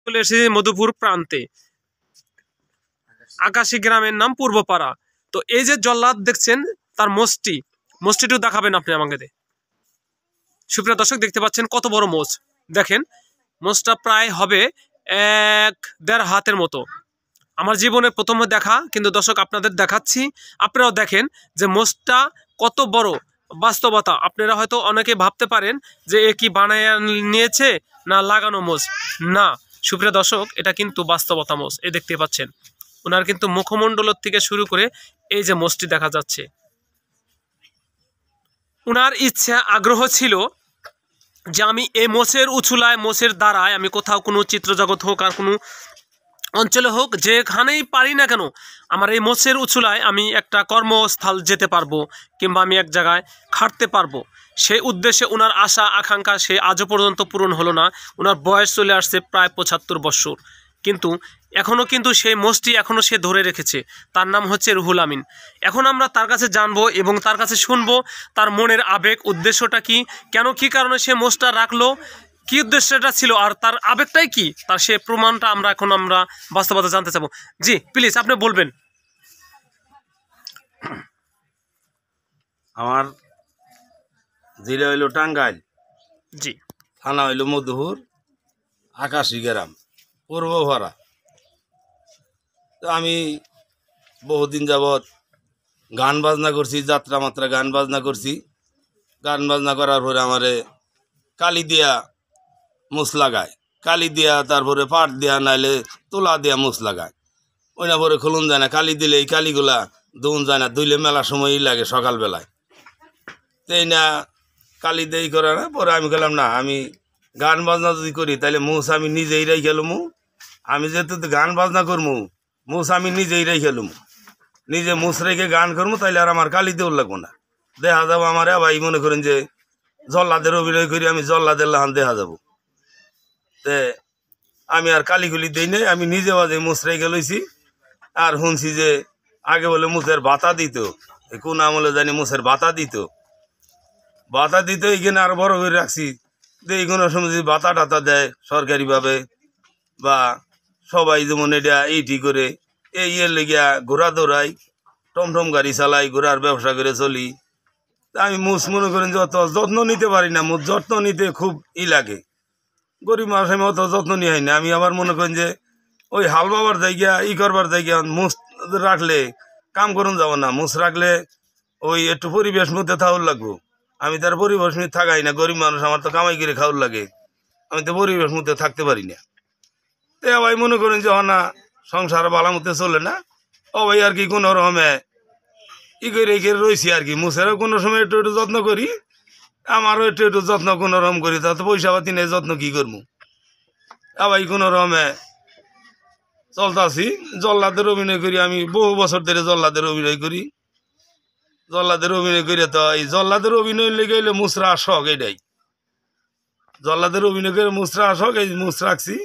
চলে এসেছি মধুপুর প্রান্তে, আকাশী গ্রামের নাম পূর্বপাড়া। তো এই যে জল্লাদ দেখছেন তার মোষটিও দেখাবেন আপনি আমাকে। সুপ্রিয় দর্শক দেখতে পাচ্ছেন কত বড় মোষ। দেখেন মোষটা প্রায় হবে 1-1.5 হাতের মতো। আমার জীবনে প্রথম দেখা, কিন্তু দর্শক আপনাদের দেখাচ্ছি, আপনারাও দেখেন যে মোষটা কত বড়। বাস্তবতা আপনারা হয়তো অনেকে ভাবতে পারেন যে এ কি বানায় নিয়েছে না লাগানো মোষ। না সুপ্রিয় দর্শক, এটা কিন্তু বাস্তবতা মোষ। এই দেখতে পাচ্ছেন ওনার কিন্তু মুখমণ্ডল থেকে শুরু করে এই যে মোষটি দেখা যাচ্ছে। ওনার ইচ্ছা আগ্রহ ছিল যে আমি এই মোষের উছুলায়, মোষের দ্বারায় আমি কোথাও কোনো চিত্রজগৎ হোক আর কোনো অঞ্চলে হোক, যেখানেই পারি না কেন আমার এই মোষের উছুলায় আমি একটা কর্মস্থল যেতে পারবো, কিংবা আমি এক জায়গায় খাটতে পারবো। সেই উদ্দেশ্যে ওনার আশা আকাঙ্ক্ষা সে আজও পর্যন্ত পূরণ হলো না। ওনার বয়স চলে আসছে প্রায় 75 বছর, কিন্তু এখনও কিন্তু সেই মোষটি এখনও সে ধরে রেখেছে। তার নাম হচ্ছে রুহুল আমিন। এখন আমরা তার কাছে জানবো এবং তার কাছে শুনবো তার মনের আবেগ, উদ্দেশ্যটা কি, কেন কি কারণে সে মোষটা রাখলো, কি উদ্দেশ্যটা ছিল, আর তার আবেগটাই কি, তার সে প্রমাণটা আমরা বাস্তবতা জানতে চাবো। জি প্লিজ আপনি বলবেন। আমার জেলা হইল টাঙ্গাইল, জি, থানা হইল মধুপুর, আকাশী গ্রাম, পূর্বপাড়া। তো আমি বহুদিন যাবৎ গান বাজনা করছি, যাত্রা মাত্রা গান বাজনা করছি। গান বাজনা করার পরে আমারে কালি দিয়া মুছ লাগায়, কালি দিয়া তারপরে পাট দিয়া নাইলে তোলা দিয়া মুছ লাগায়। ওই না পরে খুলুন যায় না, কালি দিলে এই কালিগুলা ধুন যায় না, ধুইলে মেলা সময়ই লাগে সকালবেলায়। তাই না কালি দেই করে না, পরে আমি গেলাম না, আমি গান বাজনা যদি করি তাহলে মুছ আমি নিজেই রাই খেলুমু। আমি যেহেতু গান বাজনা করমু, মুছ আমি নিজেই রাই খেলুমু, নিজে মুছ রেখে গান করবো, তাইলে আর আমার কালি দেওয়ার লাগবো না। দেখা যাবো আমার ভাই মনে করেন যে জল্লাদের অভিনয় করি, আমি জল্লাদের লাহান দেখা যাবো। তে আমি আর কালিগুলি দিই নাই, আমি নিজে বাজে মুছ রেখে লইছি। আর শুনছি যে আগে বলে মুছের বাতা দিত, কোন আমলে জানি মুছের বাতা দিত, এইখানে আরো বড় করে রাখছি যে এইগুলো সময় যদি বাতা টাতা দেয় সরকারিভাবে, বা সবাই যেমন এটা এইটি করে এই লেগিয়া ঘোড়া দৌড়াই, টমটম গাড়ি চালাই, ঘোড়ার ব্যবসা করে চলি। তা আমি মুছ মনে করেন যে অত যত্ন নিতে পারি না, মুছ যত্ন নিতে খুব লাগে। গরিব মানুষ আমি অত যত্ন নিয়ে হয় না। আমি আবার মনে করেন যে ওই হাল বাবার জায়গা করবার জায়গা মুছ রাখলে কাম করুন যাব না, মুছ রাখলে ওই একটু পরিবেশ মধ্যে থাকুর লাগবো। আমি তার পরিবেশ মধ্যে থাকাই না, গরিব মানুষ, আমার তো কামাই করে খাওয়ার লাগে, আমি তো পরিবেশ মধ্যে থাকতে পারি না। তো ভাই মনে করেন যে না সংসার বালা মধ্যে চলে না, ও ভাই আর কি কোনো রকমে করে রয়েছি আর কি। মুছেরও কোনো সময় একটু যত্ন করি, আমারও একটু যত্ন কোনো রকম করি। তা তো পয়সা পাতি নেই, যত্ন কি করবো। ভাই কোনো রকমে চলতাছি। জল্লাদের অভিনয় করি, আমি বহু বছর ধরে জল্লাদের অভিনয় করি। জল্লাদের অভিনয় করে তো এই জল্লাদের অভিনয় লেগে এলে মুছরা শখ, এটাই জল্লাদের অভিনয় করে মুছরা শখ, এই মুছ রাখছি।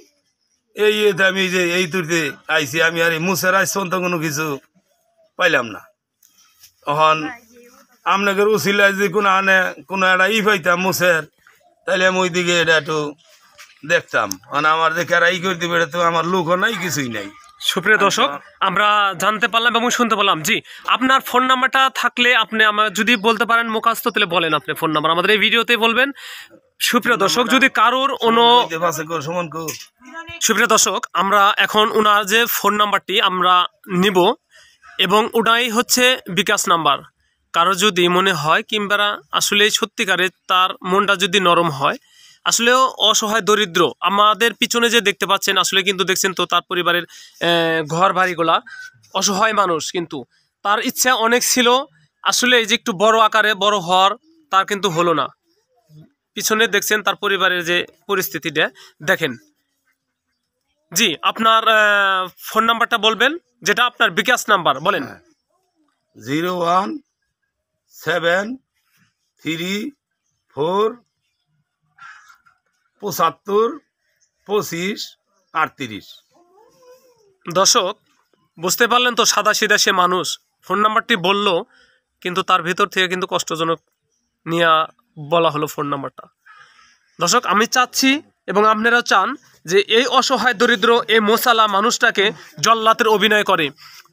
এই আমি যে এই তুলতে আইছি, আমি আর এই মুছের আইসন তো কোনো কিছু পাইলাম না। তখন আপনাদের উচিলায় যদি কোনো একটা পাইতাম মুছের, তাইলে আমি ওই দিকে এটা একটু দেখতাম। মানে আমার দেখে আর করে দিবে, এটা তো আমার লোকও নাই, কিছুই নাই। সুপ্রিয় দর্শক, আমরা জানতে পারলাম এবং শুনতে পারলাম। জি, আপনার ফোন নাম্বারটা থাকলে আপনি আমার যদি বলতে পারেন মুখাস্ত, তাহলে বলেন আপনি ফোন নাম্বার আমাদের এই ভিডিওতে বলবেন। সুপ্রিয় দর্শক, যদি কারোর সুপ্রিয় দর্শক, আমরা এখন ওনার যে ফোন নাম্বারটি আমরা নিব, এবং ওটাই হচ্ছে বিকাশ নাম্বার। কারো যদি মনে হয় কিংবা আসলে সত্যিকারে তার মনটা যদি নরম হয়, আসলেও অসহায় দরিদ্র, আমাদের পিছনে যে দেখতে পাচ্ছেন, আসলে কিন্তু দেখছেন তো তার পরিবারের ঘর বাড়িগুলা, অসহায় মানুষ, কিন্তু তার ইচ্ছা অনেক ছিল আসলে যে একটু বড় আকারে বড় হওয়ার, তার কিন্তু হলো না। পিছনে দেখছেন তার পরিবারের যে পরিস্থিতিটা দেখেন। জি, আপনার ফোন নাম্বারটা বলবেন, যেটা আপনার বিকাশ নাম্বার বলেন। 01734252538। দর্শক বুঝতে পারলেন তো, সাদা সিধা সে মানুষ ফোন নাম্বারটি বলল, কিন্তু তার ভিতর থেকে কিন্তু কষ্টজনক নিয়ে বলা হলো ফোন নাম্বারটা। দর্শক আমি চাচ্ছি এবং আপনারাও চান যে এই অসহায় দরিদ্র এই মোসালা মানুষটাকে জল্লাতের অভিনয় করে,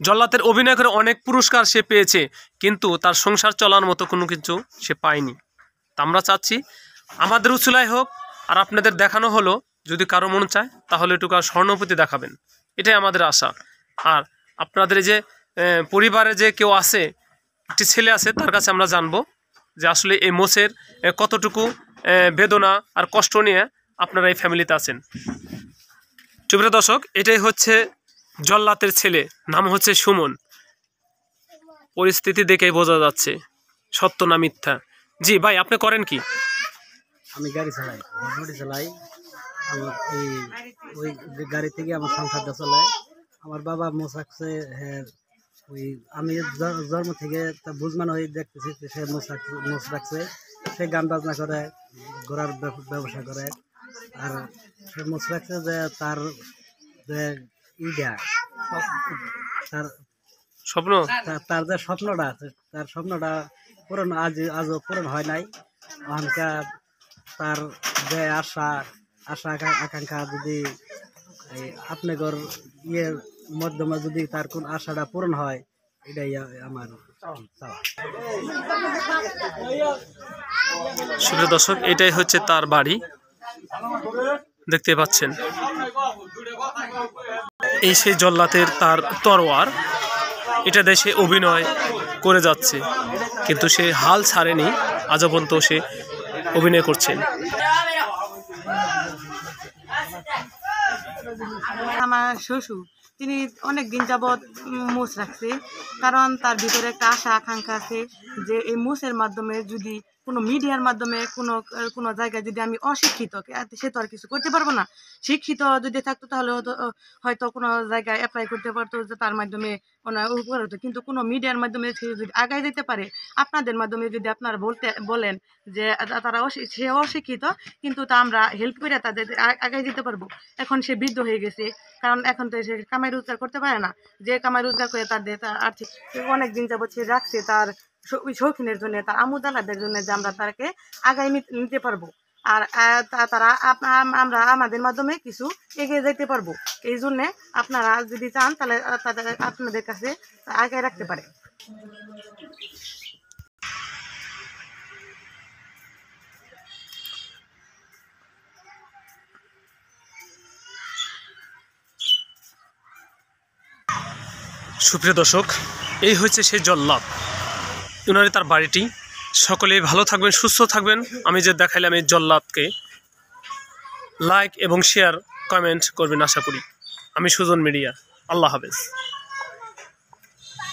জল্লাতের অভিনয় করে অনেক পুরস্কার সে পেয়েছে, কিন্তু তার সংসার চলার মতো কোনো কিছু সে পায়নি। তা আমরা চাচ্ছি আমাদের উচুলাই হোক, আর আপনাদের দেখানো হলো, যদি কারো মন চায় তাহলে একটু স্বর্ণপতি দেখাবেন, এটাই আমাদের আশা। আর আপনাদের যে পরিবারে যে কেউ আছে, একটি ছেলে আছে, তার কাছে আমরা জানবো যে আসলে এই মোষের কতটুকু বেদনা আর কষ্ট নিয়ে আপনারা এই ফ্যামিলিতে আছেন। সুপ্রিয় দর্শক, এটাই হচ্ছে জল্লাতের ছেলে, নাম হচ্ছে সুমন। পরিস্থিতি দেখেই বোঝা যাচ্ছে সত্য না মিথ্যা। জি ভাই, আপনি করেন কি? আমি গাড়ি চালাই, চালাই। ওই গাড়ি থেকে আমার সংসারটা চলায়। আমার বাবা মোষ রাখছে, ওই আমি জন্ম থেকে বুঝমান হয়ে দেখতেছি সে মোষ রাখছে। সে গান বাজনা করে, ঘোড়ার ব্যবসা করে। আর সে মোষ রাখছে যে তার যে তার স্বপ্ন, তার যে স্বপ্নটা আছে, তার স্বপ্নটা পূরণ আজও পূরণ হয় নাই। ওখানকার তার যে আশা আকাঙ্ক্ষা যদি আপনাদের ইয়ের মাধ্যমে যদি তার কোন আশাটা পূরণ হয়, এটাই আমার চাওয়া। সুপ্রিয় দর্শক, এটাই হচ্ছে তার বাড়ি, দেখতে পাচ্ছেন। এই সেই জল্লাতের তার তরোয়ার, এটা দেশে অভিনয় করে যাচ্ছে, কিন্তু সে হাল ছাড়েনি, আজও পর্যন্ত সে অভিনয় করছেন। আমার শ্বশুর, তিনি অনেক দিন যাবৎ মোষ রাখছে, কারণ তার ভিতরে একটা আশা আকাঙ্ক্ষা আছে যে এই মোষের মাধ্যমে যদি কোনো মিডিয়ার মাধ্যমে কোনো জায়গায় যদি আমি অশিক্ষিত, সে তো আর কিছু করতে পারবো না। শিক্ষিত যদি থাকতো তাহলে হয়তো কোনো জায়গায় অ্যাপ্লাই করতে পারতো, যে তার মাধ্যমে উপকার হতো। কিন্তু কোনো মিডিয়ার মাধ্যমে সে যদি আগায় যেতে পারে, আপনাদের মাধ্যমে যদি আপনারা বলেন যে তারা সে অশিক্ষিত, কিন্তু তা আমরা হেল্প করে তাদের আগায় যেতে পারবো। এখন সে বৃদ্ধ হয়ে গেছে, কারণ এখন তো সে কামাই রোজগার করতে পারে না। যে কামাই রোজগার করে তার আর্থিক অনেক দিন যাবৎ সে রাখছে তার শৌখিনের জন্য, তার আমুদালাদের জন্য, যে আমরা তাকে আগায় নিতে পারবো। আর তারা আমরা আমাদের মাধ্যমে কিছু এগিয়ে যেতে পারবো। এই জন্যে আপনারা যদি চান তাহলে তাদের আপনাদের কাছে আগায় রাখতে পারে। সুপ্রিয় দর্শক, এই হচ্ছে সেই জল্লাদ, উনারই তার বাড়িটি। সকলেই ভালো থাকবেন, সুস্থ থাকবেন। আমি যে দেখাইলাম এই জল্লাদকে, লাইক এবং শেয়ার কমেন্ট করবেন আশা করি। আমি সুজন মিডিয়া, আল্লাহ হাফেজ।